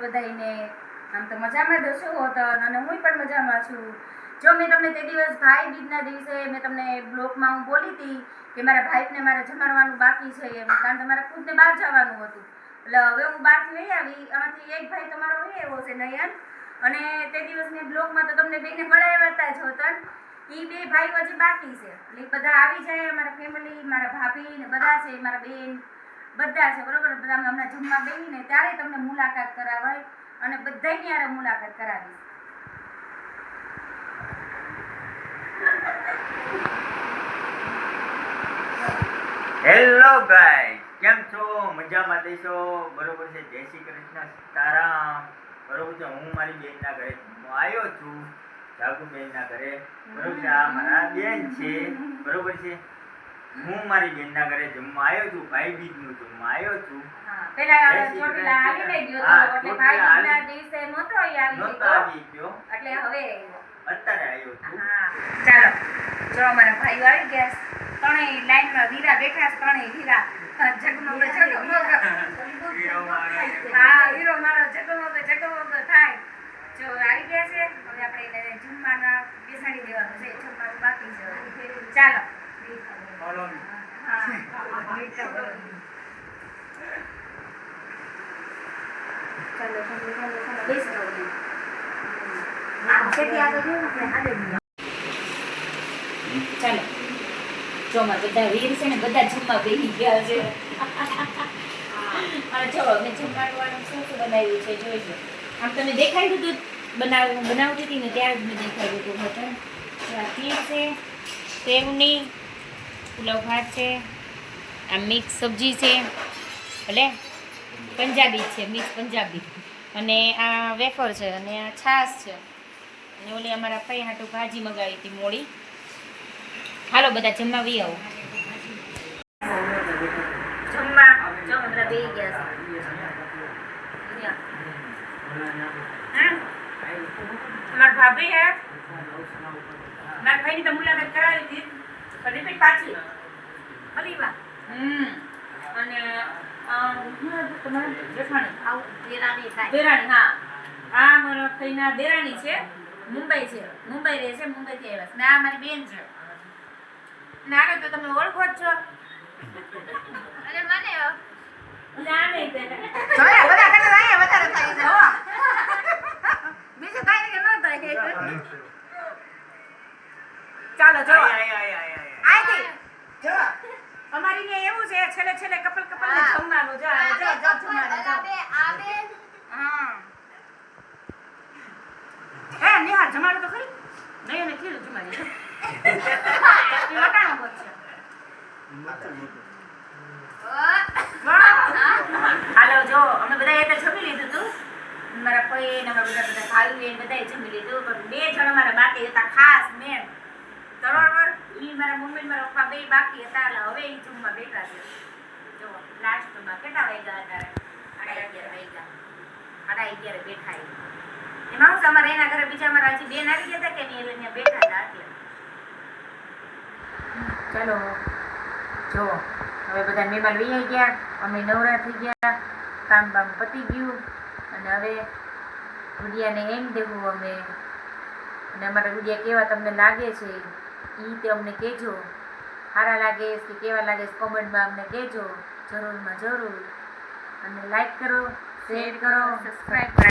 બધાને આમ તો મજામાં જ હશો અને હું પણ મજામાં છું. જો મેં તમને તે દિવસ ભાઈ બીજના દિવસે મેં તમને બ્લોગમાં હું બોલી હતી કે મારા ભાઈને મારે જમાડવાનું બાકી છે એમ, કારણ કે મારે ખુદને બહાર જવાનું હતું. એટલે હવે હું બહારથી વહી આવી, આમાંથી એક ભાઈ તમારો વહી આવ્યો છે નયન, અને તે દિવસની બ્લોગમાં તો તમને બેને મળાવ્યા હતા જ હોતન. એ બે ભાઈઓ હજી બાકી છે, એટલે બધા આવી જાય. અમારા ફેમિલી, મારા ભાભી ને બધા છે, મારા બેન બધા છે, બરોબર. બધા હમણાં જમવા બેસીને ત્યારે તમને મુલાકાત કરાવાય અને બધાની યારે મુલાકાત કરાવીશ. હેલો ગાઈસ, કેમ છો? મજામાં દેશો? બરોબર છે. જય શ્રી કૃષ્ણ, સીતારામ. બરોબર છે. હું મારી બેનના ઘરે આવ્યો છું, જાગુબેનના ઘરે. બરોબર છે. આ મારા બેન છે, બરોબર છે. હું મારી બેનના ઘરે જમવા આવ્યો છું, ભાઈ બીજનું જમવા આવ્યો છું. પેલા ચોટીલા આવી ગયો તો, એટલે ભાઈ બીજના દિવસે નહોતો આવી ગયો, એટલે હવે અત્યારે આવ્યો છું. હા, ચાલો. જો અમારા ભાઈઓ આવી ગયા, ત્રણેય લાઈનમાં વીરા બેઠા છે, ત્રણેય વીરા. જગમગ હા, હીરો મારો જગમગ થાય. જો આવી ગયા છે, હવે આપણે એને જમવાના બેસાડી દેવાનું છે. જમવાનું બાકી છે, ચાલો. ચાલો, ચોમાં બધા વીર છે ને, બધા જમવા બેસી ગયા છે. અને જો મેં જમવાનું શું શું બનાવ્યું છે જોઈજો. આમ તમે દેખાડ્યું હતું બનાવતી હતી ને ત્યારે જ મેં દેખાડ્યું હતું. હોટલ ખીર છે, સેવની, પુલાવ ભાત છે, આ મિક્સ સબ્જી છે, ભલે પંજાબી છે, મિક્સ પંજાબી, અને આ વેફર છે, અને આ છાશ છે, અને ઓલી અમારા ફઈ હાટું ભાજી મગાવી હતી મોડી. હાલો બધા જમવા વી આવો. જમવા જો બધા બેસી ગયા છે. મારા ભાભી હે, મારા ભાઈની તો મુલાકાત કરાવી હતી, પણ રિપીટ પાછી ફરી વાર. અને દેરાણી, હા, આ મારા ભાઈના દેરાણી છે, મુંબઈ છે, મુંબઈ રહે છે, મુંબઈથી આવ્યા છે. ને આ મારી બેન છે. ને આગળ તો તમે ઓળખો જ છો. અરે મને જાણે તે જોયા બધા કરતા અહીંયા વધારે થાય છે. હો બીજું કાઈ કે ન થાય. ચાલો જો આઈ જો અમારી ને એવું છે, છેલ્લે છેલ્લે કપલ ને જમવાનું. જો જમવાનું આવે. હા હે નિહાર જમાડો તો ખરી. નહીં ને ખીરું જમાડી. વટાણો છે. હાલો જો અમે બધા એ તો જમી લીધું હતું. મારા કોઈ ને બધા ભાઈ ને બધાએ જમી લીધું, પણ બે જણ અમારા બાકી હતા. ખાસ મેન તરોવર ઈ મારા મમ્મી ને મારા પપ્પા બે બાકી હતા. એટલે હવે ઈ જમવા બેઠા છે. જો લાસ્ટમાં કેટલા વાગ્યા હતા? 11:30 વાગ્યા. 11:30 બેઠા. એમાં હું અમારે એના ઘરે બીજા અમારા હજી બેન આવી ગયા હતા કે નહીં, એટલે ત્યાં બેઠા હતા. એટલે ચાલો જો હવે બધા મહેમાન લઈ ગયા, અમે નવરા થઈ ગયા, કામ બામ પતી ગયું, અને હવે ગુડિયાને એમ દેવું અમે. અને અમારા ગુડિયા કેવા તમને લાગે છે એ તે અમને કહેજો. સારા લાગે કે કેવા લાગે કોમેન્ટમાં અમને કહેજો, જરૂરમાં જરૂર. અને લાઈક કરો, શેર કરો, સબસ્ક્રાઈબ કરો.